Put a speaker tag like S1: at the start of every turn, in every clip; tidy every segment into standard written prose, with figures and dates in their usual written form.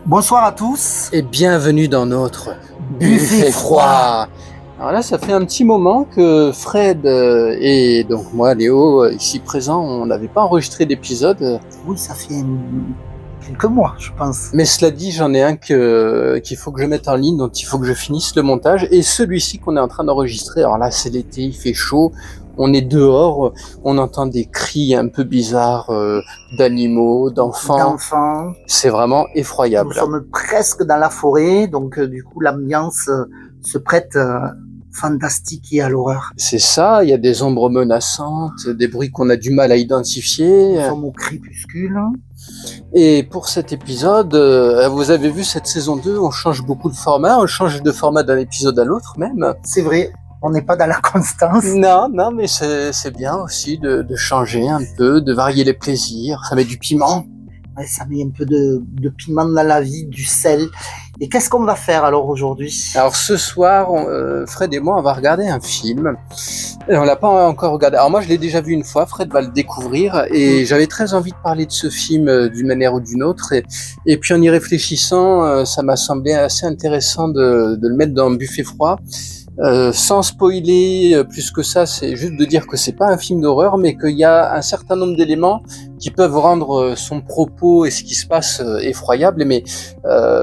S1: Bonsoir à tous.
S2: Et bienvenue dans notre
S1: Buffet froid.
S2: Alors là, ça fait un petit moment que Fred et donc moi, Léo, ici présent, on n'avait pas enregistré d'épisode.
S1: Oui, ça fait quelques mois, je pense.
S2: Mais cela dit, j'en ai un qu'il faut que je mette en ligne, donc il faut que je finisse le montage. Et celui-ci qu'on est en train d'enregistrer, alors là, c'est l'été, il fait chaud. On est dehors, on entend des cris un peu bizarres d'animaux, d'enfants. C'est vraiment effroyable.
S1: Nous sommes presque dans la forêt, donc du coup l'ambiance se prête fantastique et à l'horreur.
S2: C'est ça, il y a des ombres menaçantes, des bruits qu'on a du mal à identifier.
S1: Nous sommes au crépuscule.
S2: Et pour cet épisode, vous avez vu cette saison 2, on change beaucoup de format, on change de format d'un épisode à l'autre même.
S1: C'est vrai. On n'est pas dans la constance.
S2: Non, mais c'est bien aussi de changer un peu, de varier les plaisirs. Ça met du piment.
S1: Ouais, ça met un peu de piment dans la vie, du sel. Et qu'est-ce qu'on va faire alors aujourd'hui?
S2: Alors ce soir, Fred et moi, on va regarder un film. Et on l'a pas encore regardé. Alors moi, je l'ai déjà vu une fois. Fred va le découvrir. Et j'avais très envie de parler de ce film d'une manière ou d'une autre. Et puis en y réfléchissant, ça m'a semblé assez intéressant de le mettre dans Buffet froid. Sans spoiler plus que ça, c'est juste de dire que c'est pas un film d'horreur, mais qu'il y a un certain nombre d'éléments qui peuvent rendre son propos et ce qui se passe effroyable. Mais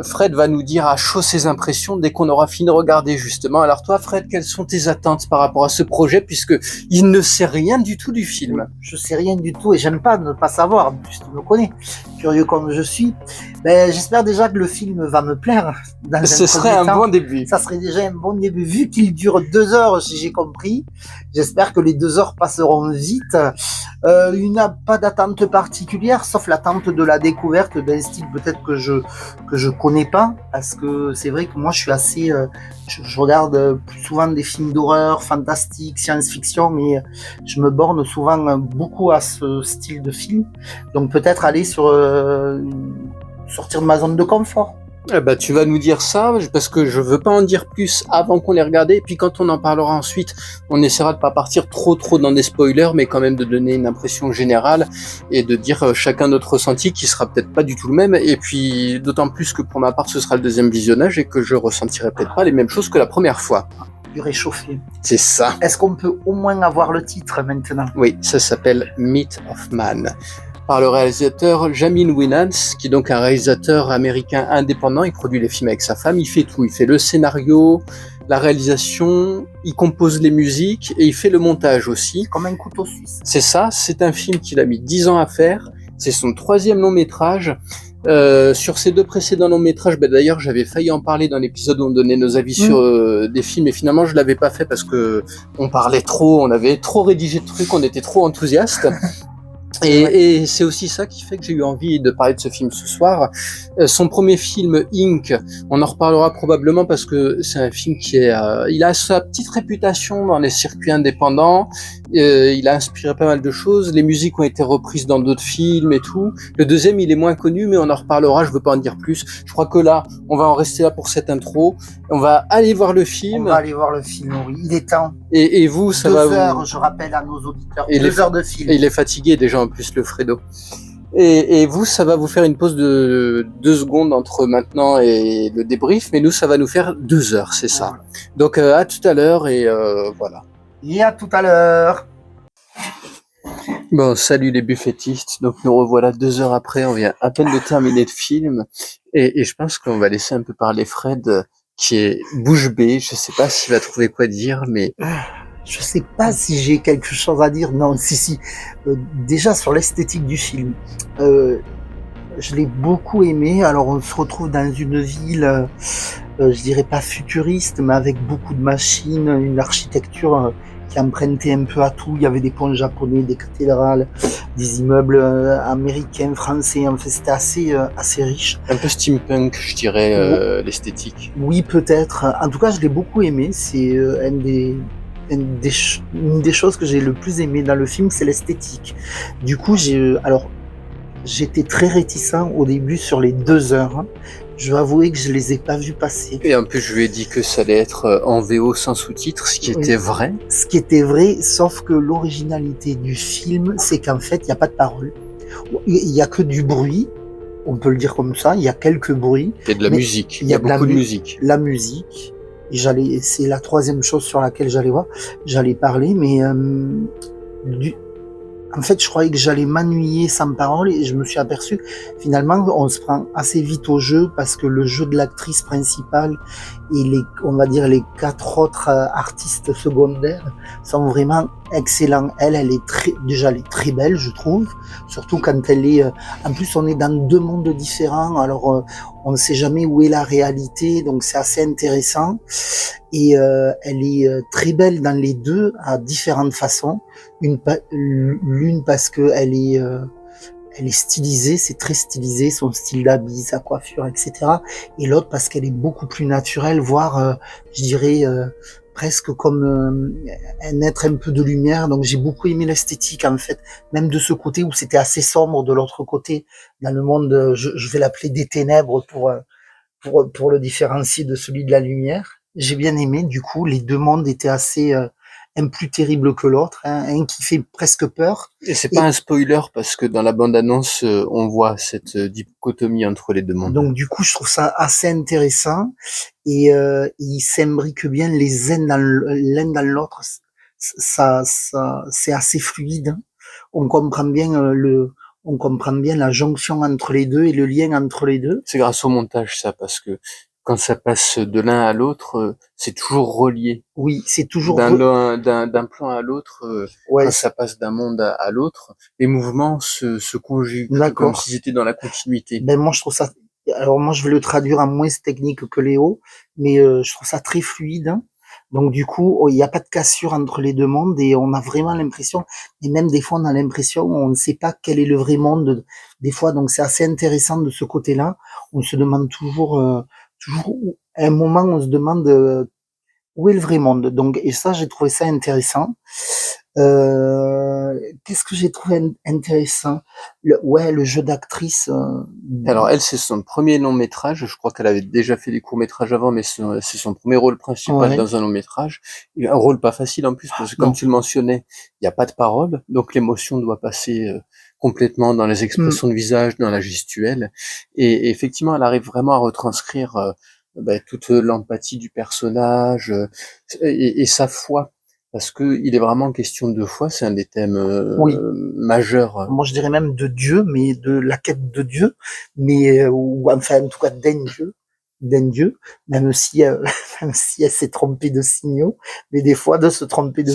S2: Fred va nous dire à chaud ses impressions dès qu'on aura fini de regarder justement. Alors toi, Fred, quelles sont tes attentes par rapport à ce projet, puisque il ne sait rien du tout du film?
S1: Je sais rien du tout et j'aime pas ne pas savoir. En plus, tu me connais, curieux comme je suis. Ben, j'espère déjà que le film va me plaire.
S2: Ce serait un bon début.
S1: Ça serait déjà un bon début. Vu qu'il dure 2 heures, si j'ai compris, j'espère que les 2 heures passeront vite. Il n'a pas d'attente particulière, sauf l'attente de la découverte d'un style peut-être que je connais pas, parce que c'est vrai que moi je suis assez, je regarde plus souvent des films d'horreur, fantastique, science-fiction, mais je me borne souvent beaucoup à ce style de film. Donc peut-être aller sortir de ma zone de confort.
S2: Eh ben, tu vas nous dire ça, parce que je veux pas en dire plus avant qu'on les regarde, et puis quand on en parlera ensuite, on essaiera de pas partir trop dans des spoilers, mais quand même de donner une impression générale, et de dire chacun notre ressenti, qui sera peut-être pas du tout le même, et puis d'autant plus que pour ma part, ce sera le deuxième visionnage, et que je ressentirai peut-être pas les mêmes choses que la première fois.
S1: Du réchauffé.
S2: C'est ça.
S1: Est-ce qu'on peut au moins avoir le titre maintenant?
S2: Oui, ça s'appelle Myth of Man, par le réalisateur Jamie Winans, qui est donc un réalisateur américain indépendant. Il produit les films avec sa femme, il fait tout. Il fait le scénario, la réalisation, il compose les musiques et il fait le montage aussi.
S1: Comme un couteau suisse.
S2: C'est ça, c'est un film qu'il a mis 10 ans à faire. C'est son 3e long métrage. Sur ses 2 précédents longs métrages, d'ailleurs j'avais failli en parler dans l'épisode où on donnait nos avis sur des films, et finalement je l'avais pas fait parce que on parlait trop, on avait trop rédigé de trucs, on était trop enthousiastes. Et c'est aussi ça qui fait que j'ai eu envie de parler de ce film ce soir. Son premier film, Inc., on en reparlera probablement parce que c'est un film qui est... il a sa petite réputation dans les circuits indépendants. Il a inspiré pas mal de choses. Les musiques ont été reprises dans d'autres films et tout. Le deuxième, il est moins connu, mais on en reparlera. Je veux pas en dire plus. Je crois que là, on va en rester là pour cette intro. On va aller voir le film.
S1: On va aller voir le film, oui. Il est temps.
S2: Et vous, ça
S1: 2
S2: va...
S1: 2 heures, je rappelle à nos auditeurs. 2 heures de film.
S2: Et il est fatigué déjà, en plus, le Fredo. Et vous, ça va vous faire une pause de 2 secondes entre maintenant et le débrief, mais nous, ça va nous faire 2 heures, c'est ça. Donc, à tout à l'heure, et voilà.
S1: Et à tout à l'heure.
S2: Bon, salut les buffettistes. Donc, nous revoilà 2 heures après. On vient à peine de terminer le film. Et je pense qu'on va laisser un peu parler Fred, qui est bouche bée. Je sais pas s'il va trouver quoi dire, mais...
S1: Je sais pas si j'ai quelque chose à dire. Non, si. Déjà sur l'esthétique du film. Je l'ai beaucoup aimé. Alors on se retrouve dans une ville, je dirais pas futuriste, mais avec beaucoup de machines, une architecture qui empruntait un peu à tout. Il y avait des ponts japonais, des cathédrales, des immeubles américains, français. En fait, c'était assez riche.
S2: Un peu steampunk, je dirais, l'esthétique.
S1: Oui, peut-être. En tout cas, je l'ai beaucoup aimé. C'est une des choses que j'ai le plus aimé dans le film, c'est l'esthétique. Du coup, j'étais très réticent au début sur les 2 heures. Je dois avouer que je les ai pas vus passer.
S2: Et en plus, je lui ai dit que ça allait être en VO sans sous-titres, ce qui était vrai.
S1: Ce qui était vrai, sauf que l'originalité du film, c'est qu'en fait, il n'y a pas de parole. Il y a que du bruit. on peut le dire comme ça. Il y a quelques bruits.
S2: Il y a de la
S1: mais
S2: musique,
S1: il
S2: il
S1: y
S2: y
S1: a
S2: a
S1: de la,
S2: beaucoup de musique.
S1: la musique. Et c'est la troisième chose sur laquelle j'allais parler, mais du, en fait, je croyais que j'allais m'ennuyer sans parole et je me suis aperçu, finalement, on se prend assez vite au jeu parce que le jeu de l'actrice principale et on va dire les quatre autres artistes secondaires sont vraiment excellents. Déjà, elle est très belle, je trouve, surtout quand elle est, en plus, on est dans deux mondes différents, alors on ne sait jamais où est la réalité, donc c'est assez intéressant. Et elle est très belle dans les deux à différentes façons. L'une parce que elle est stylisée, c'est très stylisé, son style d'habit, sa coiffure, etc. Et l'autre parce qu'elle est beaucoup plus naturelle, voire, je dirais, presque comme un être un peu de lumière. Donc j'ai beaucoup aimé l'esthétique en fait, même de ce côté où c'était assez sombre, de l'autre côté, dans le monde, je vais l'appeler des ténèbres pour le différencier de celui de la lumière. J'ai bien aimé, du coup, les deux mondes étaient assez, un plus terrible que l'autre, hein, un qui fait presque peur.
S2: Et c'est pas
S1: Et
S2: un spoiler parce que dans la bande-annonce, on voit cette dichotomie entre les deux mondes.
S1: donc, du coup, je trouve ça assez intéressant et ils s'imbriquent bien l'un dans l'autre. C'est assez fluide. On comprend bien on comprend bien la jonction entre les deux et le lien entre les deux.
S2: C'est grâce au montage, ça, parce que quand ça passe de l'un à l'autre, c'est toujours relié.
S1: Oui, c'est toujours,
S2: D'un plan à l'autre,
S1: ouais,
S2: quand ça passe d'un monde à l'autre, les mouvements se conjuguent, comme
S1: d'accord.
S2: si c'était dans la continuité.
S1: Ben moi je trouve ça. Alors moi je vais le traduire en moins technique que Léo, mais je trouve ça très fluide, hein. Donc du coup, il n'y a pas de cassure entre les deux mondes et on a vraiment l'impression, et même des fois on a l'impression, on ne sait pas quel est le vrai monde des fois. Donc c'est assez intéressant de ce côté-là. On se demande toujours, à un moment on se demande où est le vrai monde. Donc et ça j'ai trouvé ça intéressant. Qu'est-ce que j'ai trouvé intéressant? Ouais, le jeu d'actrice.
S2: Alors elle, c'est son premier long métrage. Je crois qu'elle avait déjà fait des courts métrages avant, mais c'est son premier rôle principal
S1: Ouais.
S2: dans un long métrage. Et un rôle pas facile en plus, parce que comme
S1: Non.
S2: tu le mentionnais, il n'y a pas de parole, donc l'émotion doit passer complètement dans les
S1: Mm.
S2: expressions de visage, dans la gestuelle. Et effectivement, elle arrive vraiment à retranscrire toute l'empathie du personnage et sa foi. Parce que il est vraiment question de foi, c'est un des thèmes
S1: Oui.
S2: majeurs.
S1: Moi, je dirais même de Dieu, mais de la quête de Dieu, mais ou enfin en tout cas d'un Dieu, même si même si elle s'est trompée de signaux, mais des fois
S2: Ça,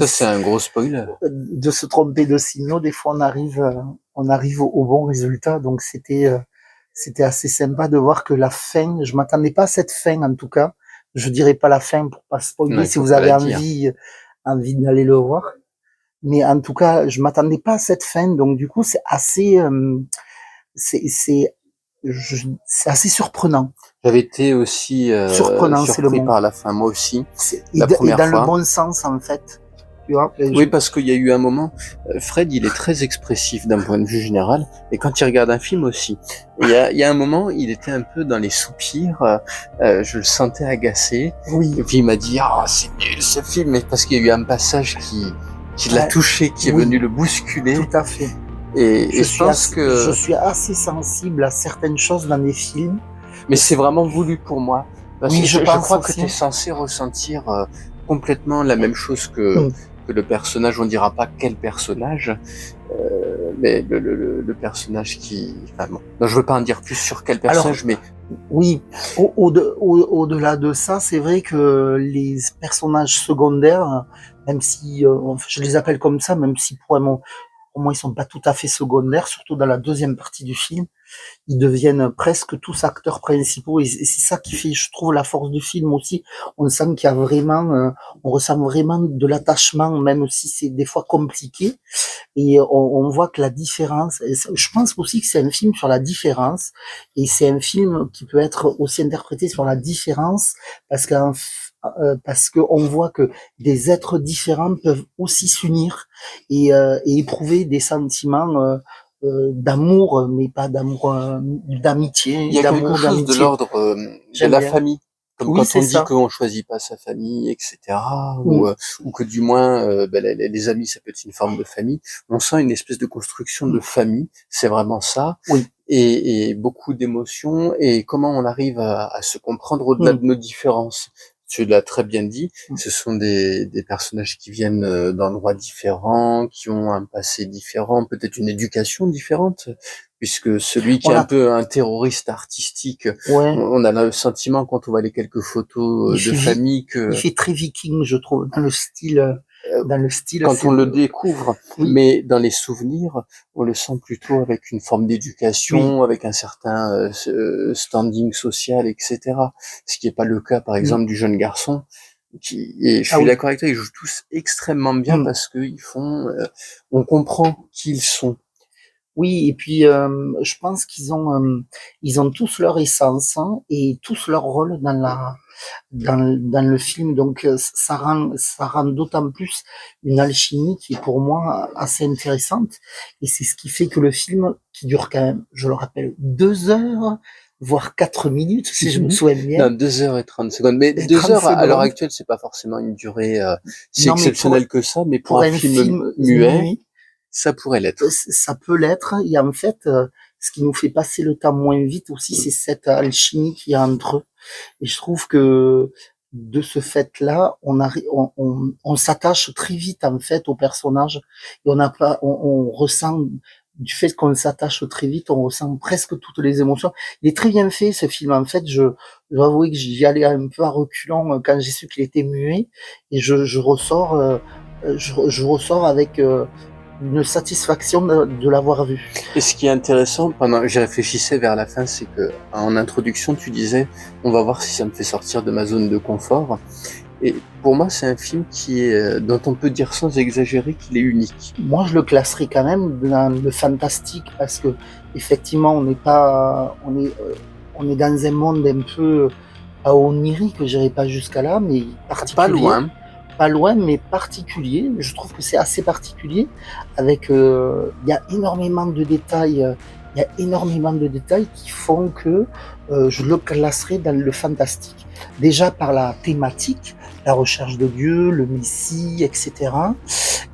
S2: c'est un gros spoiler.
S1: de se tromper de signaux, des fois on arrive au bon résultat. Donc c'était assez sympa de voir que la fin, je m'attendais pas à cette fin en tout cas. Je dirais pas la fin pour pas
S2: Non,
S1: spoiler
S2: il
S1: si
S2: faut
S1: vous
S2: pas
S1: avez
S2: la dire.
S1: envie d'aller le voir. Mais en tout cas, je m'attendais pas à cette fin, donc du coup, c'est assez, c'est, c'est assez surprenant.
S2: J'avais été aussi
S1: Surprenant, c'est le
S2: surpris
S1: mot.
S2: par la fin, moi aussi,
S1: Et,
S2: la
S1: et
S2: première
S1: dans le
S2: fois.
S1: bon sens, en fait. Tu vois,
S2: Oui, parce qu'il y a eu un moment, Fred, il est très expressif d'un point de vue général, et quand il regarde un film aussi. Il y a un moment, il était un peu dans les soupirs, je le sentais agacé,
S1: oui,
S2: et puis il m'a dit, ah, c'est nul ce film, mais parce qu'il y a eu un passage qui l'a touché, qui est
S1: oui,
S2: venu le bousculer,
S1: tout à fait.
S2: et je pense
S1: Je
S2: que,
S1: suis assez sensible à certaines choses dans les films.
S2: mais c'est vraiment voulu pour moi, parce
S1: Oui,
S2: que
S1: je
S2: je
S1: pense
S2: crois que
S1: aussi.
S2: tu es censé ressentir complètement la même chose
S1: Mm.
S2: que le personnage, on dira pas quel personnage, mais le personnage qui... Enfin bon, non, je veux pas en dire plus sur quel
S1: Alors,
S2: personnage, mais
S1: oui, au-delà de ça, c'est vrai que les personnages secondaires, même si je les appelle comme ça, même si pour moi ils sont pas tout à fait secondaires, surtout dans la deuxième partie du film, ils deviennent presque tous acteurs principaux et c'est ça qui fait, je trouve, la force du film aussi. On sent qu'il y a vraiment, on ressent vraiment de l'attachement, même si c'est des fois compliqué. Et on voit que la différence, je pense aussi que c'est un film sur la différence, et c'est un film qui peut être aussi interprété sur la différence, parce que on voit que des êtres différents peuvent aussi s'unir et éprouver des sentiments d'amour, mais pas d'amour,
S2: il y a quelque chose de
S1: d'amitié.
S2: l'ordre de
S1: J'aime
S2: la
S1: bien.
S2: famille. Comme
S1: Oui,
S2: quand
S1: c'est
S2: on dit
S1: ça.
S2: qu'on choisit pas sa famille, etc.,
S1: Mm.
S2: ou que du moins, les amis, ça peut être une forme de famille. On sent une espèce de construction de
S1: Mm.
S2: famille. C'est vraiment ça.
S1: Oui.
S2: Et beaucoup d'émotions et comment on arrive à se comprendre au-delà
S1: Mm.
S2: de nos différences. Tu l'as très bien dit,
S1: Mm.
S2: ce sont des personnages qui viennent d'endroits différents, qui ont un passé différent, peut-être une éducation différente, puisque celui qui est
S1: On
S2: un
S1: a,
S2: peu un terroriste artistique,
S1: ouais,
S2: on a le sentiment quand on voit les quelques photos
S1: il
S2: de
S1: fait,
S2: famille
S1: il
S2: que
S1: fait très viking, je trouve,
S2: euh,
S1: dans le style,
S2: quand
S1: c'est,
S2: on le découvre,
S1: oui,
S2: mais dans les souvenirs, on le sent plutôt avec une forme
S1: oui.
S2: d'éducation, avec un certain standing social, etc. Ce qui n'est pas le cas, par
S1: Mm.
S2: exemple, du jeune garçon. Et je
S1: Ah
S2: suis
S1: oui.
S2: d'accord avec toi, ils jouent tous extrêmement bien
S1: Mm.
S2: parce qu'ils font, on comprend qui ils sont.
S1: Oui, et puis je pense ils ont tous leur essence, hein, et tous leur rôle dans le film. Donc ça rend d'autant plus une alchimie qui est pour moi assez intéressante. Et c'est ce qui fait que le film, qui dure quand même, je le rappelle, 2 heures, voire 4 minutes, si je me souviens bien,
S2: Non, 2 h 30 secondes. Mais
S1: et
S2: deux
S1: 30
S2: heures, à l'heure
S1: secondes.
S2: actuelle, c'est pas forcément une durée si
S1: Non, mais
S2: exceptionnelle que ça, mais pour
S1: pour
S2: un
S1: un
S2: film
S1: film
S2: muet,
S1: muet,
S2: ça pourrait l'être.
S1: ça peut l'être. Et en fait, ce qui nous fait passer le temps moins vite aussi, c'est cette alchimie qu'il y a entre eux. Et je trouve que de ce fait-là, on s'attache très vite en fait au personnage et on n'a pas, on ressent du fait qu'on s'attache très vite, on ressent presque toutes les émotions. Il est très bien fait ce film. En fait, je dois avouer que j'y allais un peu à reculons quand j'ai su qu'il était muet et je ressors, je ressors avec une satisfaction de l'avoir vu.
S2: Et ce qui est intéressant, pendant j'y réfléchissais vers la fin, c'est que en introduction, tu disais, on va voir si ça me fait sortir de ma zone de confort. Et pour moi, c'est un film qui est, dont on peut dire sans exagérer qu'il est unique.
S1: Moi, je le classerai quand même dans le fantastique parce que effectivement, on n'est pas, on est dans un monde un peu pas onirique, j'irai pas jusqu'à là, mais
S2: Pas
S1: particulier,
S2: loin.
S1: pas loin, mais particulier. Je trouve que c'est assez particulier. Avec, il y a énormément de détails. Il y a énormément de détails qui font que je le classerai dans le fantastique. Déjà par la thématique, la recherche de Dieu, le Messie, etc.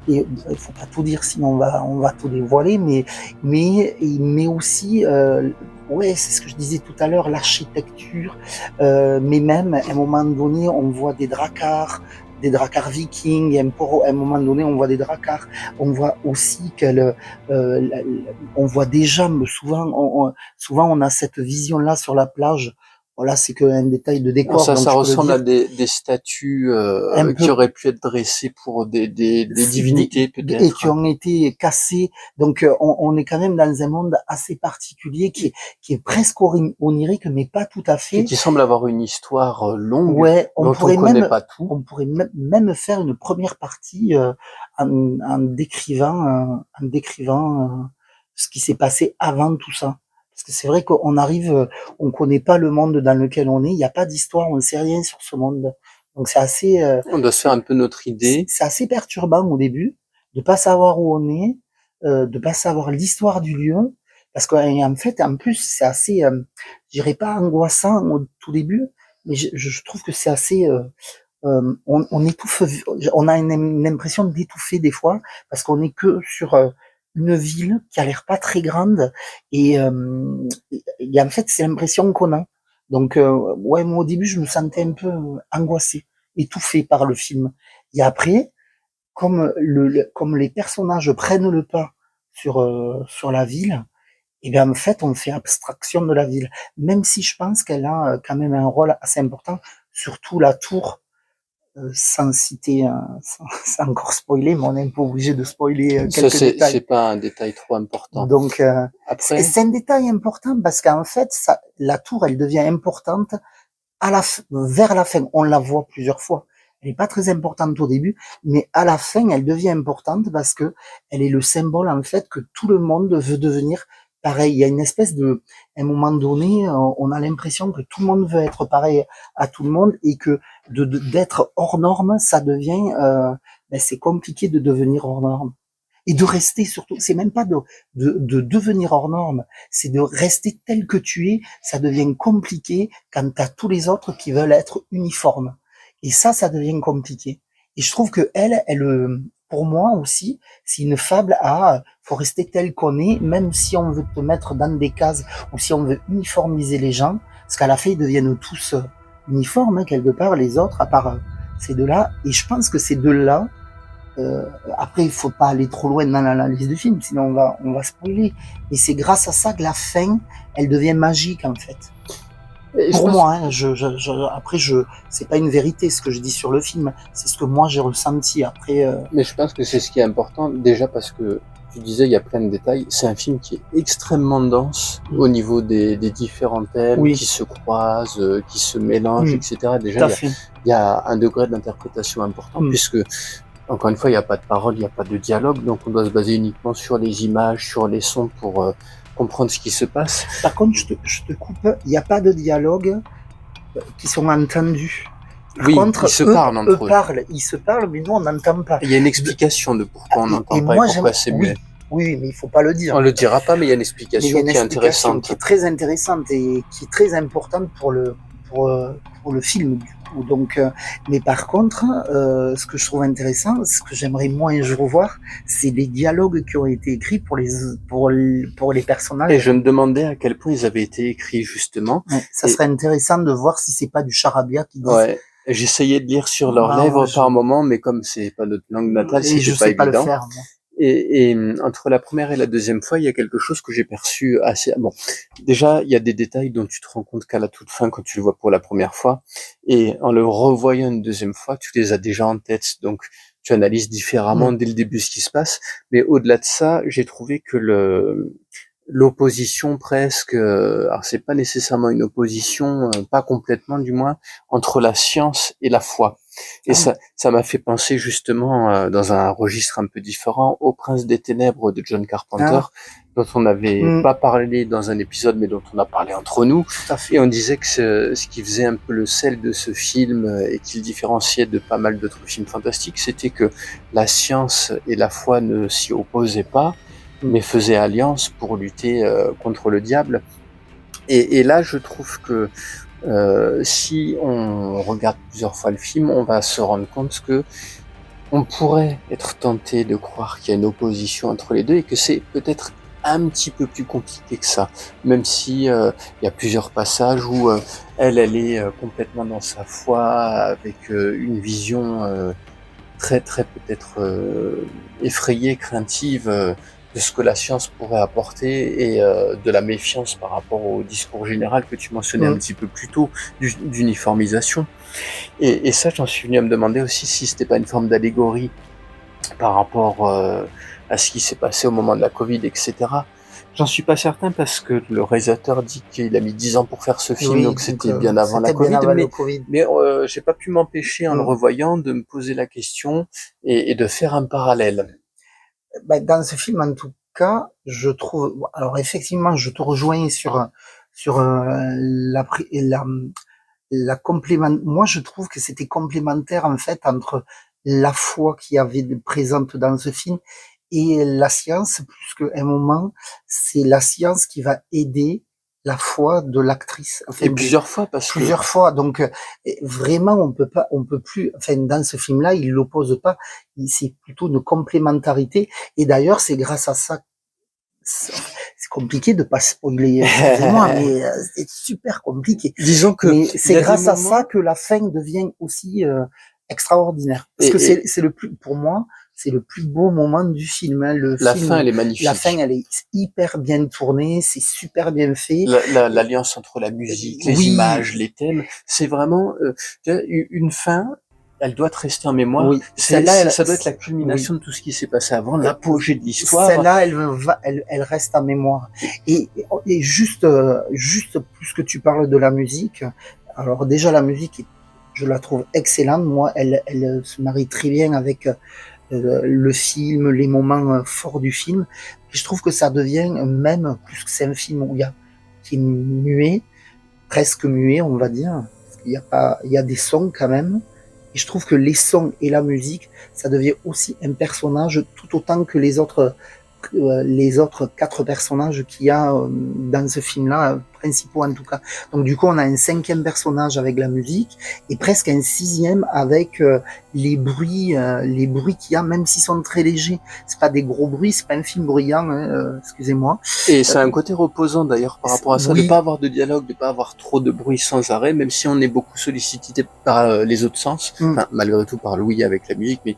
S1: Et il faut pas tout dire, sinon on va tout dévoiler, mais aussi, ouais, c'est ce que je disais tout à l'heure, l'architecture, mais même, à un moment donné, on voit des dracars vikings, et à un moment donné, on voit des dracars. On voit aussi on voit déjà, souvent on a cette vision-là sur la plage. Voilà, c'est qu'un détail de
S2: Bon,
S1: décor,
S2: ça
S1: donc je peux le
S2: ressemble à
S1: dire.
S2: des statues
S1: Un
S2: qui
S1: peu
S2: auraient pu être dressées pour des divinités,
S1: et qui
S2: peut-être.
S1: ont été cassés. Donc on est quand même dans un monde assez particulier qui est presque onirique, mais pas tout à
S2: Et
S1: fait.
S2: qui semble avoir une histoire longue
S1: Ouais,
S2: dont on connaît pas tout.
S1: on pourrait même faire une première partie en décrivant ce qui s'est passé avant tout ça. Parce que c'est vrai qu'on arrive, on connaît pas le monde dans lequel on est, il n'y a pas d'histoire, on ne sait rien sur ce monde. Donc c'est assez,
S2: On doit se faire un peu notre idée.
S1: c'est assez perturbant au début de pas savoir où on est, de pas savoir l'histoire du lieu, parce qu'en fait, en plus, c'est assez, je dirais pas angoissant au tout début, mais je trouve que c'est assez, on étouffe, on a une impression d'étouffer des fois, parce qu'on est que sur une ville qui a l'air pas très grande, et, en fait, c'est l'impression qu'on a. Donc, ouais, moi au début, je me sentais un peu angoissé, étouffé par le film. Et après, comme les personnages prennent le pas sur la ville, et bien en fait, on fait abstraction de la ville. Même si je pense qu'elle a quand même un rôle assez important, surtout la tour, sans citer, sans encore spoiler, mais on est un peu obligé de spoiler
S2: Ça,
S1: quelques
S2: c'est
S1: détails.
S2: pas un détail trop important.
S1: Donc,
S2: Après,
S1: c'est un détail important parce qu'en fait, la tour, elle devient importante vers la fin. On la voit plusieurs fois. Elle n'est pas très importante au début, mais à la fin, elle devient importante parce que elle est le symbole, en fait, que tout le monde veut devenir pareil. Il y a une espèce à un moment donné, on a l'impression que tout le monde veut être pareil à tout le monde et que d'être hors norme, ça devient, c'est compliqué de devenir hors norme. Et de rester surtout, c'est même pas de devenir hors norme, c'est de rester tel que tu es. Ça devient compliqué quand t'as tous les autres qui veulent être uniformes. Et ça devient compliqué. Et je trouve que pour moi aussi, c'est une fable faut rester tel qu'on est, même si on veut te mettre dans des cases ou si on veut uniformiser les gens, parce qu'à la fin, ils deviennent tous uniformes, hein, quelque part, les autres, à part ces deux-là. Et je pense que ces deux-là, après, il faut pas aller trop loin dans l'analyse du film, sinon on va spoiler. Mais c'est grâce à ça que la fin, elle devient magique, en fait.
S2: Et
S1: Pour moi, hein, après, c'est pas une vérité ce que je dis sur le film, c'est ce que moi j'ai ressenti. Après,
S2: Mais je pense que c'est ce qui est important, déjà parce que tu disais, il y a plein de détails. C'est un film qui est extrêmement dense au niveau des différents thèmes
S1: Oui.
S2: qui se croisent, qui se mélangent, etc.
S1: tout
S2: Déjà,
S1: à fait.
S2: il y a un degré d'interprétation important puisque, encore une fois, il n'y a pas de parole, il n'y a pas de dialogue, donc on doit se baser uniquement sur les images, sur les sons pour comprendre ce qui se passe.
S1: Par contre, je te coupe, il n'y a pas de dialogue qui sont entendus. Par
S2: Oui,
S1: contre,
S2: ils se parlent entre eux.
S1: Ils se parlent, mais nous on n'entend pas.
S2: Il y a une explication de pourquoi on n'entend pas et pourquoi c'est muet.
S1: Oui, mais il faut pas le dire.
S2: On le dira pas, mais il y a une explication qui est intéressante.
S1: Qui est très intéressante et qui est très importante pour le film, du coup. Donc, mais par contre, ce que je trouve intéressant, ce que j'aimerais moins revoir, c'est les dialogues qui ont été écrits pour les personnages.
S2: Et je me demandais à quel point ils avaient été écrits, justement.
S1: Ouais, ça serait intéressant de voir si c'est pas du charabia qui dit.
S2: Ouais. J'essayais de lire sur leurs lèvres par moment, mais comme c'est pas notre langue natale, c'est pas évident.
S1: Pas le faire, moi.
S2: Et entre la première et la deuxième fois, il y a quelque chose que j'ai perçu assez. Bon, déjà, il y a des détails dont tu te rends compte qu'à la toute fin quand tu le vois pour la première fois, et en le revoyant une deuxième fois, tu les as déjà en tête, donc tu analyses différemment dès le début ce qui se passe. Mais au-delà de ça, j'ai trouvé que l'opposition presque, alors c'est pas nécessairement une opposition, pas complètement du moins, entre la science et la foi. Et ça m'a fait penser justement, dans un registre un peu différent, au Prince des Ténèbres de John Carpenter, dont on n'avait pas parlé dans un épisode, mais dont on a parlé entre nous. Et on disait que ce qui faisait un peu le sel de ce film et qui le différenciait de pas mal d'autres films fantastiques, c'était que la science et la foi ne s'y opposaient pas, mais faisaient alliance pour lutter contre le diable. Et là, je trouve que si on regarde plusieurs fois le film, on va se rendre compte que on pourrait être tenté de croire qu'il y a une opposition entre les deux et que c'est peut-être un petit peu plus compliqué que ça, même si il y a plusieurs passages où elle est complètement dans sa foi avec une vision très peut-être effrayée, craintive de ce que la science pourrait apporter et de la méfiance par rapport au discours général que tu mentionnais un petit peu plus tôt, d'uniformisation. Et ça, j'en suis venu à me demander aussi si c'était pas une forme d'allégorie par rapport à ce qui s'est passé au moment de la Covid, etc. J'en suis pas certain parce que le réalisateur dit qu'il a mis 10 ans pour faire ce film, donc c'était bien avant la Covid. Mais j'ai pas pu m'empêcher en le revoyant de me poser la question et de faire un parallèle.
S1: Dans ce film, en tout cas, je trouve. Alors effectivement, je te rejoins sur la complément. Moi, je trouve que c'était complémentaire en fait entre la foi qu'il y avait présente dans ce film et la science, puisque à un moment, c'est la science qui va aider la foi de l'actrice.
S2: Enfin, et plusieurs fois,
S1: plusieurs fois. Donc, vraiment, on peut plus, enfin, dans ce film-là, il l'oppose pas. C'est plutôt une complémentarité. Et d'ailleurs, c'est grâce à ça, c'est compliqué de pas spoiler, excusez-moi, mais c'est super compliqué.
S2: Disons que
S1: mais c'est grâce à ça que la fin devient aussi extraordinaire. Parce que c'est le plus, pour moi, c'est le plus beau moment du film. Hein.
S2: La fin, elle est magnifique.
S1: La fin, elle est hyper bien tournée, c'est super bien fait.
S2: L'alliance entre la musique, les images, les thèmes, c'est vraiment une fin. Elle doit te rester en mémoire. Oui. Ça doit être la culmination de tout ce qui s'est passé avant, l'apogée de l'histoire.
S1: Celle-là, elle reste en mémoire. Et juste plus que tu parles de la musique. Alors déjà, la musique, je la trouve excellente. Moi, elle se marie très bien avec le film, les moments forts du film. Et je trouve que ça devient même, plus que c'est un film qui est muet, presque muet, on va dire. Il y a des sons quand même. Et je trouve que les sons et la musique, ça devient aussi un personnage tout autant que les autres quatre personnages qu'il y a dans ce film-là, principaux en tout cas. Donc du coup, on a un cinquième personnage avec la musique et presque un sixième avec les bruits qu'il y a, même s'ils sont très légers. C'est pas des gros bruits, c'est pas un film bruyant, hein, excusez-moi.
S2: Et c'est un côté reposant d'ailleurs par rapport à ça, de
S1: Oui,
S2: pas avoir de dialogue, de pas avoir trop de bruit sans arrêt, même si on est beaucoup sollicité par les autres sens, enfin malgré tout par l'ouïe avec la musique, mais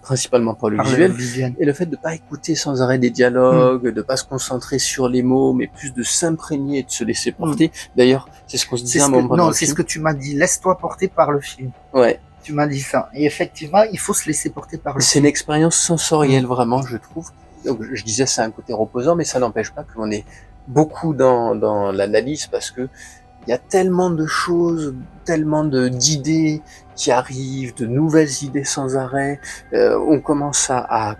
S2: principalement par le
S1: par
S2: visuel.
S1: le visuel.
S2: Et le fait de pas écouter sans arrêt des dialogues, de pas se concentrer sur les mots, mais plus de s'imprégner et de se laisser porter. D'ailleurs, c'est ce qu'on se disait à un moment dans le
S1: C'est ce
S2: film.
S1: que tu m'as dit. Laisse-toi porter par le film.
S2: Ouais.
S1: Tu m'as dit ça. Et effectivement, il faut se laisser porter par le
S2: C'est une
S1: film.
S2: expérience sensorielle vraiment, je trouve. Donc, je disais c'est un côté reposant, mais ça n'empêche pas qu'on est beaucoup dans l'analyse parce que il y a tellement de choses, tellement d'idées qui arrivent, de nouvelles idées sans arrêt. On commence à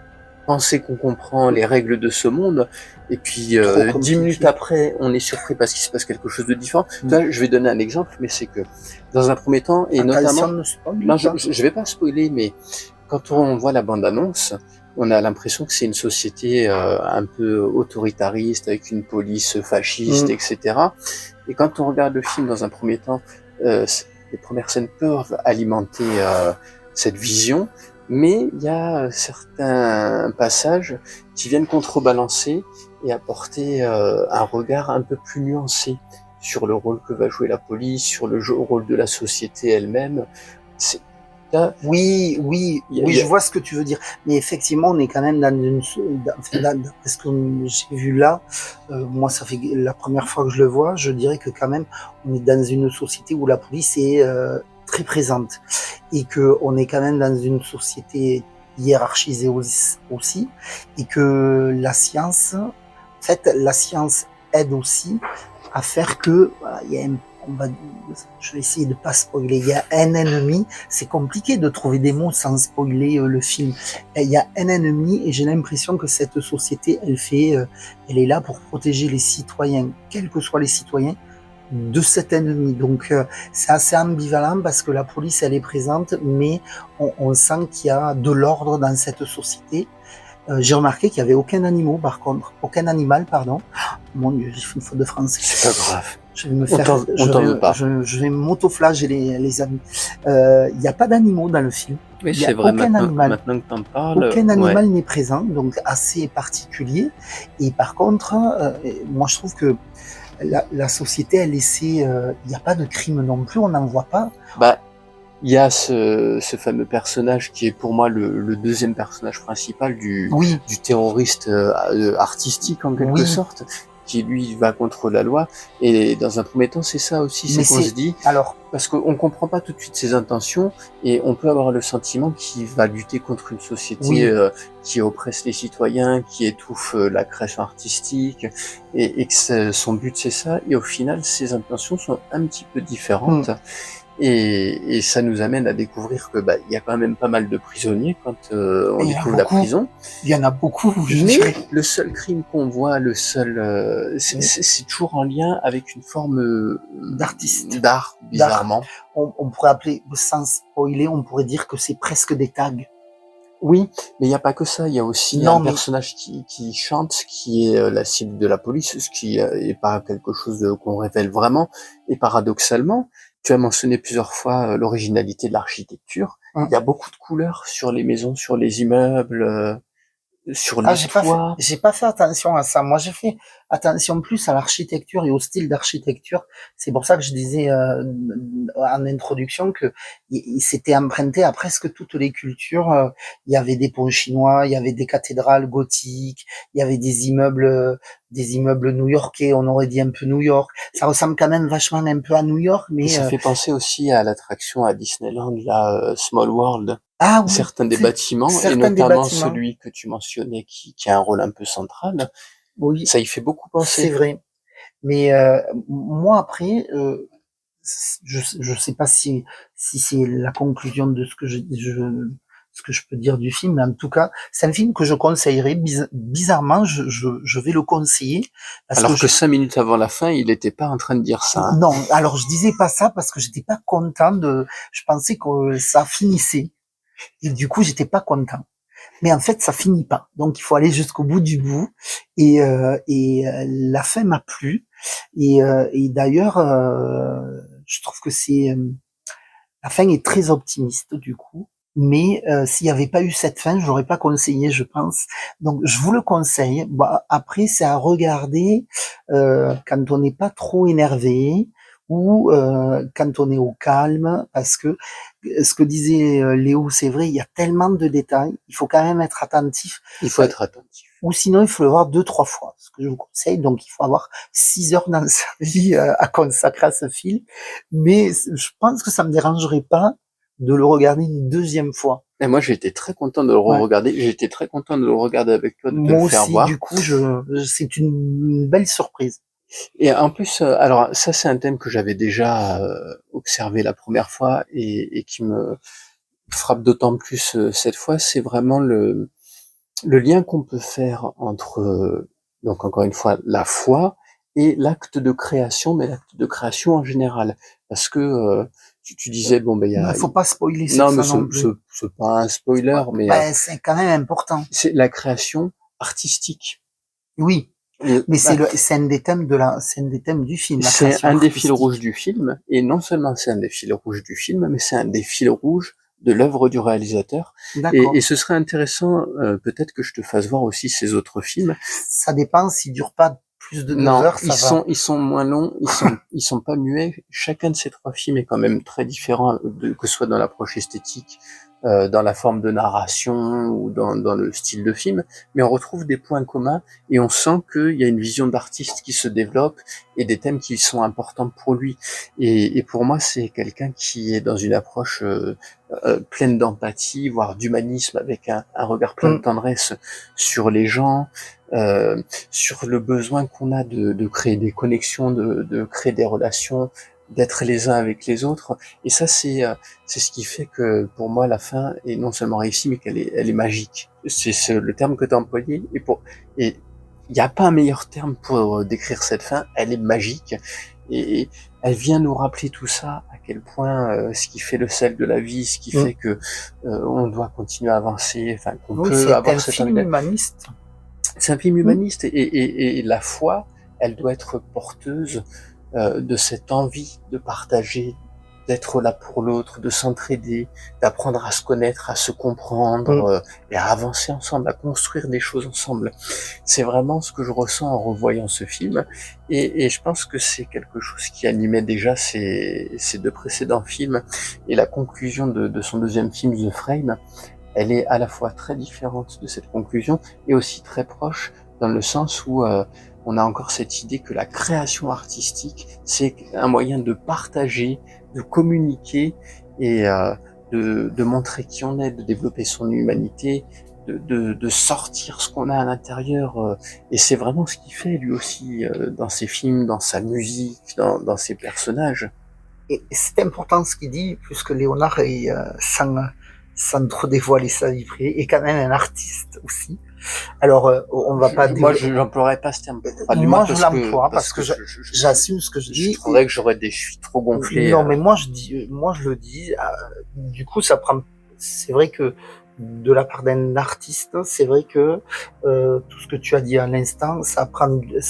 S2: penser qu'on comprend les règles de ce monde, et puis
S1: Trop
S2: 10 minutes
S1: compliqué.
S2: après, on est surpris parce qu'il se passe quelque chose de différent. Là, je vais donner un exemple, mais c'est que dans un premier temps, et
S1: Attention,
S2: notamment,
S1: ne spoil
S2: non,
S1: pas.
S2: je vais pas spoiler, mais quand on voit la bande-annonce, on a l'impression que c'est une société un peu autoritariste, avec une police fasciste, etc. Et quand on regarde le film dans un premier temps, les premières scènes peuvent alimenter cette vision, mais il y a certains passages qui viennent contrebalancer et apporter un regard un peu plus nuancé sur le rôle que va jouer la police, sur le rôle de la société elle-même. C'est là,
S1: Oui,
S2: y
S1: je
S2: a-
S1: vois ce que tu veux dire. Mais effectivement, on est quand même dans d'après ce que j'ai vu là, moi, ça fait la première fois que je le vois, je dirais que quand même, on est dans une société où la police est très présente et que on est quand même dans une société hiérarchisée aussi et que la science, en fait, la science aide aussi à faire que, voilà, il y a un, on va, je vais essayer de pas spoiler, il y a un ennemi, c'est compliqué de trouver des mots sans spoiler le film. Il y a un ennemi et j'ai l'impression que cette société, elle est là pour protéger les citoyens, quels que soient les citoyens, de cet ennemi. Donc c'est assez ambivalent parce que la police, elle est présente, mais on sent qu'il y a de l'ordre dans cette société. J'ai remarqué qu'il y avait aucun animal, par contre, aucun animal, pardon. Mon Dieu, j'ai fait une faute de français.
S2: c'est pas grave.
S1: Je vais me
S2: On
S1: faire,
S2: t'en veut pas.
S1: je vais m'autoflageller les amis. Il n'y a pas d'animaux dans le film.
S2: Oui,
S1: Il n'y
S2: c'est
S1: a
S2: vrai,
S1: aucun animal.
S2: maintenant que t'en parles,
S1: Aucun
S2: ouais.
S1: animal n'est présent, donc assez particulier. Et par contre, moi je trouve que la société, elle essaie, il n'y a pas de crime non plus, on n'en voit pas.
S2: Bah, il y a ce fameux personnage qui est pour moi le deuxième personnage principal
S1: Oui,
S2: du terroriste artistique en quelque
S1: oui,
S2: sorte, qui lui va contre la loi. Et dans un premier temps, c'est ça aussi, c'est
S1: mais
S2: qu'on se
S1: c'est,
S2: dit,
S1: alors,
S2: parce qu'on comprend pas tout de suite ses intentions, et on peut avoir le sentiment qu'il va lutter contre une société
S1: oui,
S2: qui oppresse les citoyens, qui étouffe la création artistique, et que son but c'est ça. Et au final, ses intentions sont un petit peu différentes. Et ça nous amène à découvrir que il y a quand même pas mal de prisonniers quand on
S1: il y en a
S2: découvre la
S1: beaucoup,
S2: prison.
S1: il y en a beaucoup, je
S2: Mais
S1: dirais.
S2: le seul crime qu'on voit, le seul, c'est toujours en lien avec une forme
S1: D'artistes,
S2: d'art,
S1: d'art.
S2: bizarrement.
S1: On pourrait appeler, sans spoiler, on pourrait dire que c'est presque des tags.
S2: Oui, mais il n'y a pas que ça. Il y a aussi un
S1: Non, mais
S2: personnage qui chante, qui est la cible de la police, ce qui est pas quelque chose qu'on révèle vraiment. Et paradoxalement, tu as mentionné plusieurs fois l'originalité de l'architecture. Il y a beaucoup de couleurs sur les maisons, sur les immeubles, sur
S1: ah,
S2: les toits.
S1: j'ai pas fait attention à ça. Moi, j'ai fait attention plus à l'architecture et au style d'architecture. C'est pour ça que je disais en introduction que il s'était emprunté à presque toutes les cultures. Il y avait des ponts chinois, il y avait des cathédrales gothiques, il y avait des immeubles new-yorkais. On aurait dit un peu New York. Ça ressemble quand même vachement un peu à New York,
S2: Et
S1: mais
S2: ça fait penser aussi à l'attraction à Disneyland, la Small World.
S1: ah oui,
S2: Certains des bâtiments, et
S1: certains des
S2: notamment
S1: bâtiments.
S2: celui que tu mentionnais qui a un rôle un peu central,
S1: Oui,
S2: ça y fait beaucoup
S1: c'est
S2: penser.
S1: vrai. Mais moi après, je sais pas si c'est la conclusion de ce que ce que je peux dire du film, mais en tout cas, c'est un film que je conseillerais. Bizarrement, je vais le conseiller parce
S2: Alors que
S1: que
S2: 5 minutes avant la fin, il n'était pas en train de dire ça. Hein.
S1: non, alors je disais pas ça parce que j'étais pas content je pensais que ça finissait et du coup j'étais pas content. Mais en fait, ça finit pas. Donc, il faut aller jusqu'au bout du bout. La fin m'a plu. Et d'ailleurs, je trouve que la fin est très optimiste du coup. Mais s'il n'y avait pas eu cette fin, je l'aurais pas conseillé, je pense. Donc, je vous le conseille. Bon, après, c'est à regarder quand on n'est pas trop énervé ou quand on est au calme, parce que ce que disait Léo, c'est vrai, il y a tellement de détails, il faut quand même être attentif.
S2: Il faut être attentif.
S1: Ou sinon, il faut le voir 2-3 fois, ce que je vous conseille. Donc, il faut avoir 6 heures dans sa vie à consacrer à ce film. Mais je pense que ça me dérangerait pas de le regarder une deuxième fois.
S2: Et moi, j'ai été très content de le re-regarder. J'ai été très content de le regarder avec toi, de te le faire voir.
S1: Du coup, c'est une belle surprise.
S2: Et en plus, alors ça, c'est un thème que j'avais déjà observé la première fois et qui me frappe d'autant plus cette fois, c'est vraiment le lien qu'on peut faire entre, donc encore une fois, la foi et l'acte de création, mais l'acte de création en général. Parce que tu disais, bon, ben, il y a...
S1: Il faut pas spoiler
S2: non, mais
S1: ça non plus.
S2: c'est pas un spoiler, mais
S1: c'est quand même important.
S2: c'est la création artistique.
S1: Oui. Mais c'est un des thèmes du film.
S2: C'est un des fils rouges du film, et non seulement c'est un des fils rouges du film, mais c'est un des fils rouges de l'œuvre du réalisateur. Et ce serait intéressant, peut-être que je te fasse voir aussi ces autres films.
S1: Ça dépend, s'ils durent pas plus de 2 heures,
S2: ils sont moins longs, ils sont pas muets. Chacun de ces 3 films est quand même très différent, que ce soit dans l'approche esthétique, dans la forme de narration ou dans le style de film, mais on retrouve des points communs et on sent qu'il y a une vision d'artiste qui se développe et des thèmes qui sont importants pour lui. Et pour moi, c'est quelqu'un qui est dans une approche pleine d'empathie, voire d'humanisme, avec un regard plein de tendresse sur les gens, sur le besoin qu'on a de créer des connexions, de créer des relations, d'être les uns avec les autres. Et ça, c'est ce qui fait que pour moi la fin est non seulement réussie, mais elle est magique. C'est le terme que tu as employé. Et il n'y a pas un meilleur terme pour décrire cette fin. Elle est magique et elle vient nous rappeler tout ça, à quel point ce qui fait le sel de la vie, ce qui fait que on doit continuer à avancer, enfin qu'on peut avoir cette
S1: film humaniste.
S2: C'est un film humaniste et la foi, elle doit être porteuse de cette envie de partager, d'être là pour l'autre, de s'entraider, d'apprendre à se connaître, à se comprendre et à avancer ensemble, à construire des choses ensemble. C'est vraiment ce que je ressens en revoyant ce film et je pense que c'est quelque chose qui animait déjà ces 2 précédents films et la conclusion de son deuxième film, The Frame, elle est à la fois très différente de cette conclusion et aussi très proche dans le sens où on a encore cette idée que la création artistique, c'est un moyen de partager, de communiquer et de montrer qui on est, de développer son humanité, de sortir ce qu'on a à l'intérieur. Et c'est vraiment ce qu'il fait lui aussi dans ses films, dans sa musique, dans ses personnages.
S1: Et c'est important ce qu'il dit, puisque Léonard est, sans trop dévoiler sa vie privée, est quand même un artiste aussi. Alors, on va pas...
S2: Moi, je n'emploierais pas ce terme.
S1: Moi, je l'emploie parce que j'assume ce que je dis.
S2: Je trouverais que j'aurais des chevilles trop gonflées.
S1: Non, mais moi, je le dis. Du coup, ça prend... C'est vrai que de la part d'un artiste, c'est vrai que tout ce que tu as dit à l'instant, ça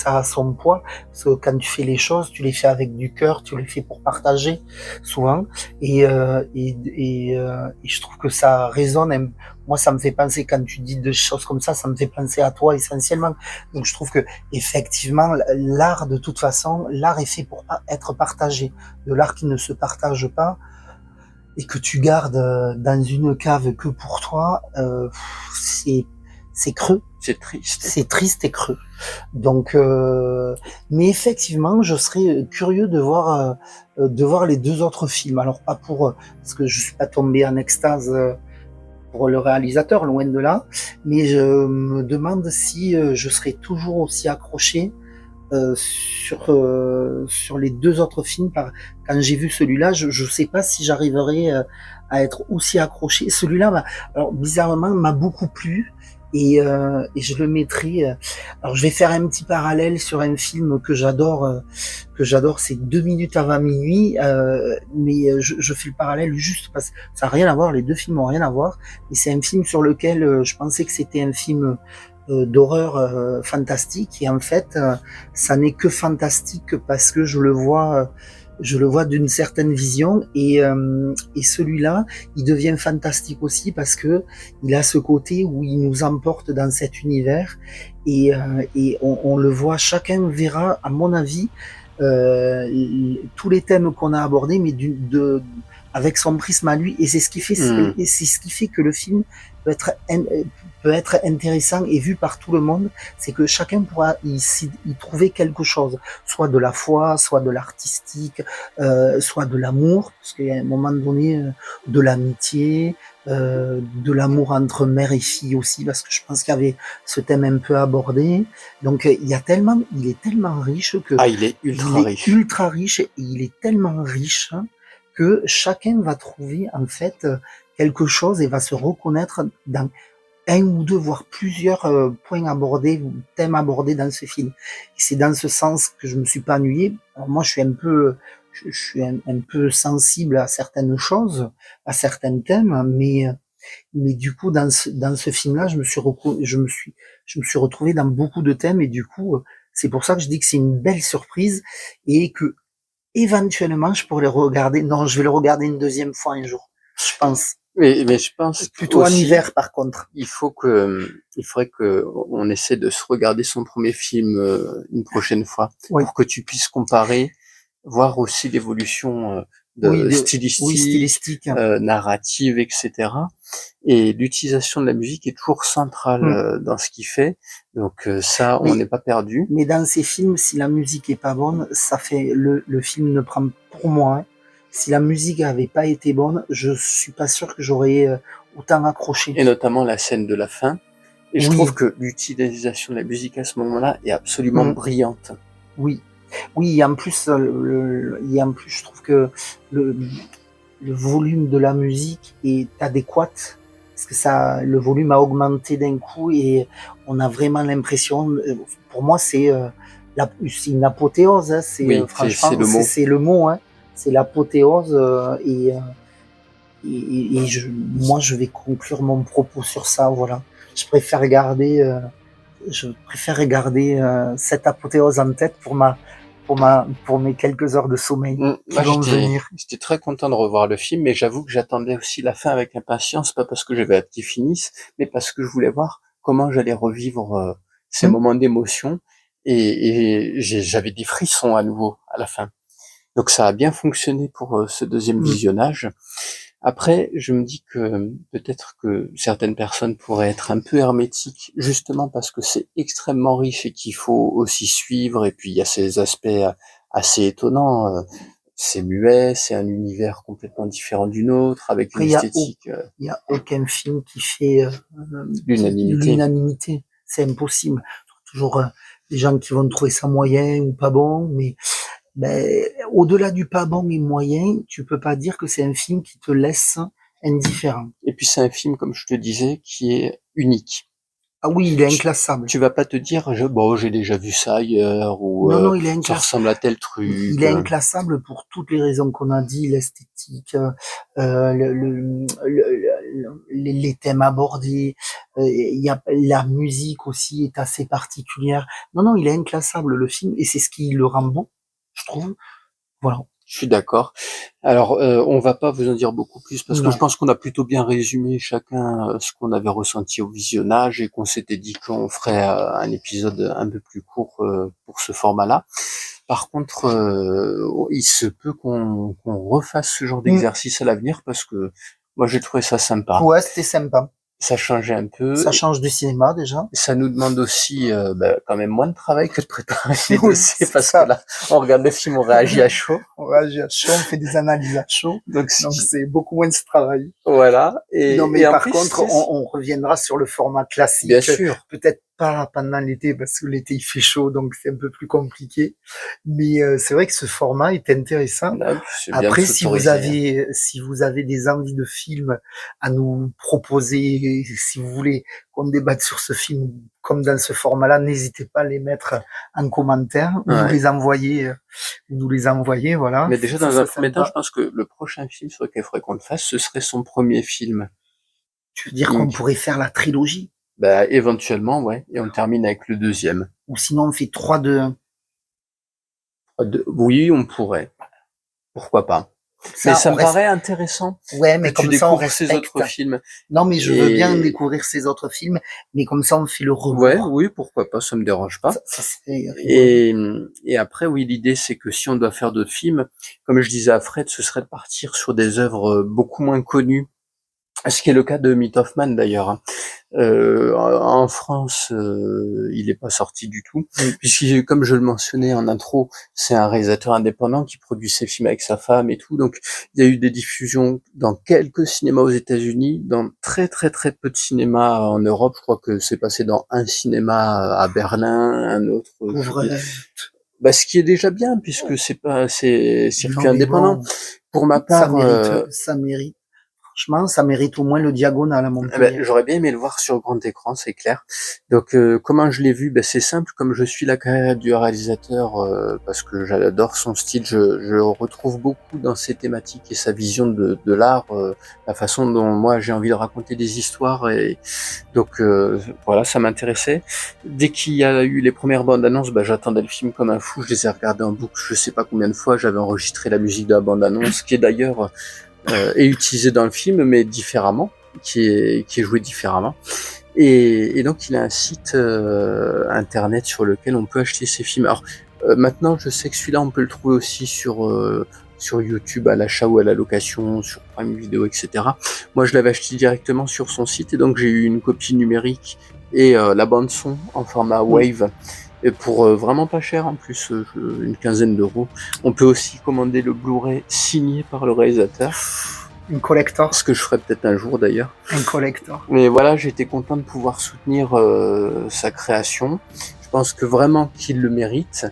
S1: a son poids. Parce que quand tu fais les choses, tu les fais avec du cœur, tu les fais pour partager, souvent. Et je trouve que ça résonne. Moi, ça me fait penser, quand tu dis des choses comme ça me fait penser à toi essentiellement. Donc, je trouve que effectivement, l'art, de toute façon, l'art est fait pour être partagé. De l'art qui ne se partage pas et que tu gardes dans une cave que pour toi, c'est creux.
S2: C'est triste.
S1: C'est triste et creux. Donc, mais effectivement, je serais curieux de voir les 2 autres films. Alors pas parce que je suis pas tombé en extase pour le réalisateur, loin de là, mais je me demande si je serais toujours aussi accroché sur les 2 autres films. Quand j'ai vu celui-là, je sais pas si j'arriverai à être aussi accroché. Celui-là, alors bizarrement, m'a beaucoup plu. Et je le mettrai. Alors je vais faire un petit parallèle sur un film que j'adore, c'est 2 minutes avant minuit. Mais je fais le parallèle juste parce que ça n'a rien à voir, les deux films ont rien à voir. Mais c'est un film sur lequel je pensais que c'était un film d'horreur fantastique, et en fait, ça n'est que fantastique parce que je le vois d'une certaine vision, et celui-là, il devient fantastique aussi parce que il a ce côté où il nous emporte dans cet univers, et on le voit, chacun verra, à mon avis, tous les thèmes qu'on a abordés, mais avec son prisme à lui, et c'est ce qui fait, et c'est ce qui fait que le film peut être intéressant et vu par tout le monde, c'est que chacun pourra y trouver quelque chose, soit de la foi, soit de l'artistique, soit de l'amour, parce qu'il y a un moment donné de l'amitié, de l'amour entre mère et fille aussi, parce que je pense qu'il y avait ce thème un peu abordé. Donc il est tellement riche que
S2: il est
S1: ultra riche, et il est tellement riche, hein, que chacun va trouver en fait quelque chose et va se reconnaître dans un ou deux, voire plusieurs points abordés, ou thèmes abordés dans ce film. Et c'est dans ce sens que je me suis pas ennuyé. Alors moi, je suis un peu sensible à certaines choses, à certains thèmes, mais du coup, dans ce film-là, je me suis retrouvé dans beaucoup de thèmes, et du coup, c'est pour ça que je dis que c'est une belle surprise, et que éventuellement, je pourrais le regarder. Non, je vais le regarder une deuxième fois un jour, je pense.
S2: Mais je pense
S1: Plutôt en
S2: aussi,
S1: hiver, par contre.
S2: il faudrait que on essaie de se regarder son premier film une prochaine fois,
S1: Oui.
S2: pour que tu puisses comparer, voir aussi l'évolution stylistique, narrative, etc. Et l'utilisation de la musique est toujours centrale dans ce qu'il fait. Donc ça, on n'est pas perdu.
S1: Mais dans ces films, si la musique est pas bonne, ça fait le film ne prend, pour moi, hein, si la musique avait pas été bonne, je suis pas sûr que j'aurais autant accroché.
S2: Et notamment la scène de la fin. Et je trouve que l'utilisation de la musique à ce moment-là est absolument brillante.
S1: Oui. Oui, et en plus, je trouve que le volume de la musique est adéquat, parce que le volume a augmenté d'un coup, et on a vraiment l'impression, pour moi, c'est une apothéose, hein, franchement, c'est le mot, hein, c'est l'apothéose, moi, je vais conclure mon propos sur ça, voilà. Je préfère garder cette apothéose en tête pour mes quelques heures de sommeil qui vont venir.
S2: J'étais très content de revoir le film, mais j'avoue que j'attendais aussi la fin avec impatience, pas parce que j'avais hâte qu'il finisse, mais parce que je voulais voir comment j'allais revivre ces moments d'émotion, et j'avais des frissons à nouveau à la fin. Donc ça a bien fonctionné pour ce deuxième visionnage. Après, je me dis que peut-être que certaines personnes pourraient être un peu hermétiques, justement parce que c'est extrêmement riche et qu'il faut aussi suivre, et puis il y a ces aspects assez étonnants. C'est muet, c'est un univers complètement différent du nôtre, avec une esthétique...
S1: Il y a aucun film qui fait l'unanimité. C'est impossible. Toujours des gens qui vont trouver ça moyen ou pas bon, mais au-delà du pas bon et moyen, tu peux pas dire que c'est un film qui te laisse indifférent.
S2: Et puis c'est un film, comme je te disais, qui est unique.
S1: Ah oui, il est inclassable.
S2: Tu vas pas te dire, j'ai déjà vu ça ailleurs, ou
S1: non, il est
S2: ça ressemble à tel truc.
S1: Il est inclassable pour toutes les raisons qu'on a dit, l'esthétique, les thèmes abordés, il y a la musique aussi est assez particulière. Non, il est inclassable, le film, et c'est ce qui le rend beau, je trouve. Voilà.
S2: Je suis d'accord. Alors, on va pas vous en dire beaucoup plus, parce que je pense qu'on a plutôt bien résumé chacun ce qu'on avait ressenti au visionnage, et qu'on s'était dit qu'on ferait un épisode un peu plus court pour ce format-là. Par contre, il se peut qu'on refasse ce genre d'exercice à l'avenir, parce que moi j'ai trouvé ça sympa.
S1: Ouais, c'était sympa.
S2: Ça changeait un peu.
S1: Ça change du cinéma déjà.
S2: Ça nous demande aussi quand même moins de travail que de préparer les dossiers, parce que là, on regarde le film, on réagit à chaud.
S1: On réagit à chaud, on fait des analyses à chaud. Donc c'est beaucoup moins de travail.
S2: Voilà.
S1: Mais par contre, on reviendra sur le format classique.
S2: Bien sûr.
S1: Peut-être pas pendant l'été parce que l'été il fait chaud, donc c'est un peu plus compliqué. Mais c'est vrai que ce format est intéressant.
S2: Là, c'est bien de
S1: Après, si vous
S2: s'autoriser.
S1: avez des envies de films à nous proposer, si vous voulez qu'on débatte sur ce film comme dans ce format-là, n'hésitez pas à les mettre en commentaire ou
S2: Ouais.
S1: nous les envoyer, voilà.
S2: Mais déjà,
S1: Ça
S2: dans un
S1: serait
S2: premier temps, je
S1: sympa.
S2: pense que le prochain film sur lequel il faudrait qu'on le fasse, ce serait son premier film.
S1: Tu veux dire qu'on
S2: Donc,
S1: pourrait faire la trilogie?
S2: bah, éventuellement, ouais. Et on termine avec le deuxième.
S1: Ou sinon on fait 3, 2, 1.
S2: Oui, on pourrait. Pourquoi pas. Mais
S1: Ça,
S2: ça
S1: on
S2: me
S1: reste.
S2: paraît intéressant
S1: Ouais,
S2: que
S1: mais
S2: tu
S1: comme ça, on
S2: découvres ces
S1: respecte.
S2: autres films.
S1: Non, mais je veux bien
S2: Et
S1: découvrir ces autres films, mais comme ça, on fait le
S2: ouais,
S1: rebours.
S2: oui, pourquoi pas, ça me dérange pas.
S1: Ça serait rigolo.
S2: Et après, oui, l'idée, c'est que si on doit faire d'autres films, comme je disais à Fred, ce serait de partir sur des œuvres beaucoup moins connues. Ce qui est le cas de Meat of Man d'ailleurs, hein. En France, il n'est pas sorti du tout,
S1: Oui.
S2: puisque comme je le mentionnais en intro, c'est un réalisateur indépendant qui produit ses films avec sa femme et tout. Donc il y a eu des diffusions dans quelques cinémas aux États-Unis, dans très très très peu de cinémas en Europe. Je crois que c'est passé dans un cinéma à Berlin, un autre.
S1: Pauvre.
S2: Bah, ce qui est déjà bien puisque c'est circuit
S1: Non, mais
S2: indépendant.
S1: bon,
S2: Pour ma
S1: ça
S2: part,
S1: mérite, ça mérite. Franchement, ça mérite au moins le diagonal à
S2: eh ben,
S1: Montpellier.
S2: j'aurais bien aimé le voir sur grand écran, c'est clair. Donc, comment je l'ai vu? Ben, c'est simple, comme je suis la carrière du réalisateur, parce que j'adore son style, je retrouve beaucoup dans ses thématiques et sa vision de l'art, la façon dont moi j'ai envie de raconter des histoires. Et donc, voilà, ça m'intéressait. Dès qu'il y a eu les premières bandes annonces, ben, j'attendais le film comme un fou. Je les ai regardés en boucle, je sais pas combien de fois. J'avais enregistré la musique de la bande annonce, qui est d'ailleurs est utilisée dans le film, mais différemment, qui est joué différemment. Et donc il a un site internet sur lequel on peut acheter ses films. Alors maintenant, je sais que celui-là, on peut le trouver aussi sur YouTube à l'achat ou à la location, sur Prime Video, etc. Moi, je l'avais acheté directement sur son site et donc j'ai eu une copie numérique et la bande son en format
S1: Mm.
S2: Wave. Et pour vraiment pas cher en plus, une quinzaine d'euros. On peut aussi commander le Blu-ray signé par le réalisateur,
S1: Une collector.
S2: ce que je ferai peut-être un jour d'ailleurs.
S1: Un collector.
S2: Mais voilà, j'étais content de pouvoir soutenir sa création. Je pense que vraiment qu'il le mérite.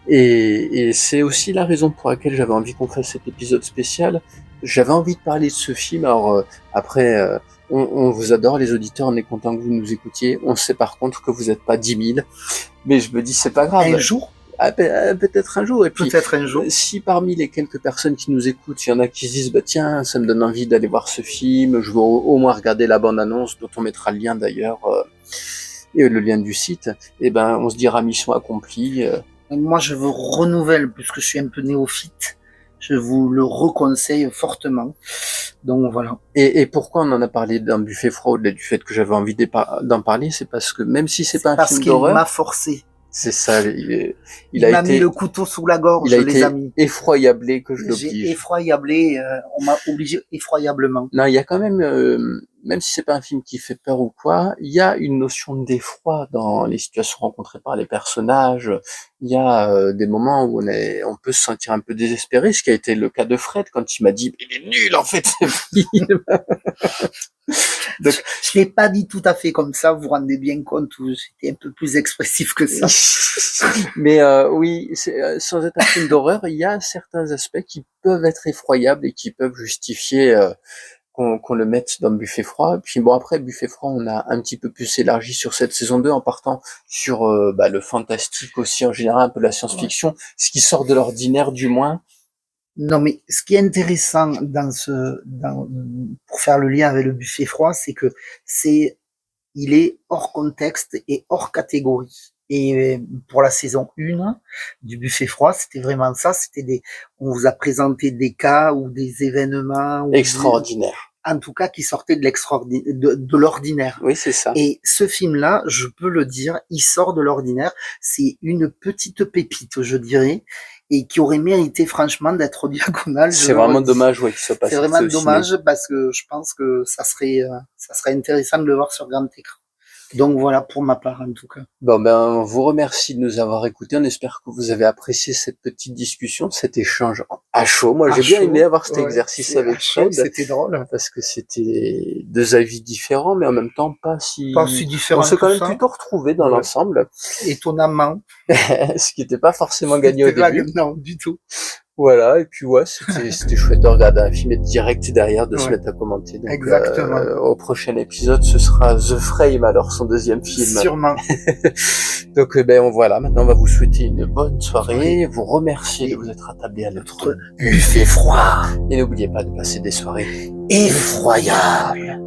S2: Et c'est aussi la raison pour laquelle j'avais envie qu'on fasse cet épisode spécial. J'avais envie de parler de ce film. Alors après, on vous adore les auditeurs, on est content que vous nous écoutiez. On sait par contre que vous n'êtes pas 10 000. Mais je me dis, c'est pas grave.
S1: Un jour,
S2: Ah, peut-être un jour. Et puis,
S1: peut-être un jour.
S2: si parmi les quelques personnes qui nous écoutent, il y en a qui se disent, bah tiens, ça me donne envie d'aller voir ce film, je veux au moins regarder la bande-annonce, dont on mettra le lien d'ailleurs, et le lien du site, et ben, on se dira mission accomplie.
S1: Moi, je vous renouvelle, puisque je suis un peu néophyte, je vous le reconseille fortement. Donc voilà.
S2: Et pourquoi on en a parlé d'un buffet froid au-delà du fait que j'avais envie d'en parler, c'est parce que même si c'est pas un
S1: Parce
S2: film
S1: qu'il m'a
S2: d'horreur,
S1: forcé.
S2: c'est ça,
S1: Il
S2: a
S1: m'a mis
S2: été,
S1: le couteau sous la gorge,
S2: il a
S1: les
S2: été
S1: amis.
S2: effroyablé que je
S1: J'ai
S2: l'oblige.
S1: effroyablé, on m'a obligé effroyablement.
S2: Non, il y a quand même, même si c'est pas un film qui fait peur ou quoi, il y a une notion d'effroi dans les situations rencontrées par les personnages. Il y a des moments où on peut se sentir un peu désespéré, ce qui a été le cas de Fred quand il m'a dit il est nul en fait ce film. Donc,
S1: Je l'ai pas dit tout à fait comme ça, vous vous rendez bien compte où j'étais un peu plus expressif que ça.
S2: mais oui, sans être un film d'horreur, il y a certains aspects qui peuvent être effroyables et qui peuvent justifier qu'on le mette dans le buffet froid. Puis bon, après buffet froid, on a un petit peu plus élargi sur cette saison 2 en partant sur le fantastique aussi en général, un peu la science-fiction, ce qui sort de l'ordinaire du moins.
S1: Non, mais ce qui est intéressant pour faire le lien avec le buffet froid, c'est que il est hors contexte et hors catégorie. Et pour la saison 1 du buffet froid, c'était vraiment ça. On vous a présenté des cas ou des événements,
S2: Extraordinaire.
S1: en tout cas, qui sortaient de l'ordinaire.
S2: Oui, c'est ça.
S1: Et ce film-là, je peux le dire, il sort de l'ordinaire. C'est une petite pépite, je dirais, et qui aurait mérité franchement d'être diagonale.
S2: C'est vraiment dommage, ouais, qu'il soit passé.
S1: C'est vraiment dommage parce que je pense que ça serait intéressant de le voir sur grand écran. Donc voilà pour ma part en tout cas.
S2: Bon, ben, on vous remercie de nous avoir écoutés. On espère que vous avez apprécié cette petite discussion, cet échange à chaud. Moi, j'ai bien aimé avoir cet exercice avec Fred.
S1: C'était drôle.
S2: Parce que c'était deux avis différents, mais en même temps pas si
S1: différent.
S2: On s'est quand même
S1: ça.
S2: plutôt retrouvés dans l'ensemble.
S1: Étonnamment.
S2: Ce qui n'était pas forcément gagné au début.
S1: Non, du tout.
S2: Voilà, et puis ouais, c'était chouette de regarder un film et direct derrière de se mettre à commenter. Donc,
S1: exactement.
S2: Au prochain épisode, ce sera The Frame, alors son deuxième film.
S1: Sûrement.
S2: Donc voilà, maintenant on va vous souhaiter une bonne soirée, vous remercier de vous être attablé à notre buffet froid. Et n'oubliez pas de passer des soirées effroyables.